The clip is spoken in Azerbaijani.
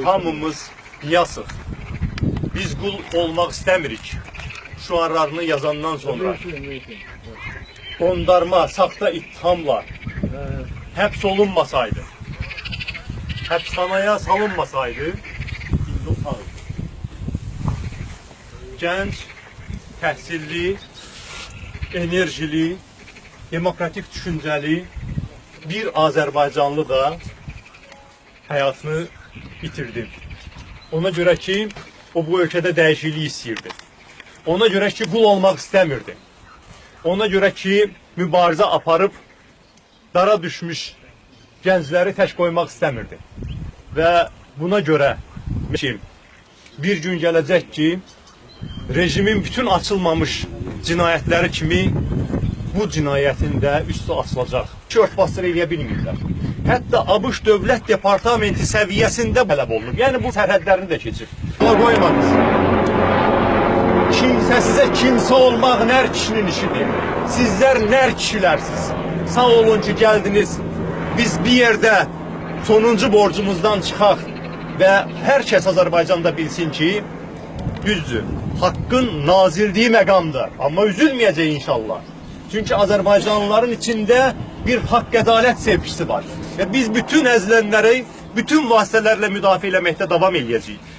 hamımız yasıq. Biz qul olmaq istəmirik. Şuarlarını yazandan sonra qondarma, saxta ittihamla həbs olunmasaydı, həbsxanaya salınmasaydı, indi o sağdır. Gənc, təhsilli, enerjili, demokratik düşüncəli bir Azərbaycanlı da həyatını bitirdi. Ona görə ki, o bu ölkədə dəyişiklik istəyirdi. Ona görə ki, qul olmaq istəmirdi. Ona görə ki, mübarizə aparıb dara düşmüş gəncləri tək qoymaq istəmirdi. Və buna görə bir gün gələcək ki, rejimin bütün açılmamış cinayətləri kimi bu cinayətin də üstü açılacaq. Örtbasdır eləyə bilmirlər. Hətta ABŞ Dövlət Departamenti səviyyəsində tələb olunub. Yəni bu sərhədlərini də keçir. Qoymadınız. Kimsəsizə kimsə olmaq nər kişinin işidir. Sizlər nər kişilərsiniz. Sağ olun ki, gəldiniz. Biz bir yerdə sonuncu borcumuzdan çıxaq və hər kəs Azərbaycanda bilsin ki, düzdür, haqqın nazildiyi məqamdır. Amma üzülməyəcək inşallah. Çünki Azərbaycanlıların içində bir haqq-ədalət sevgisi var. Və biz bütün əzlənləri bütün vasitələrlə müdafiə eləməkdə davam edəcəyik.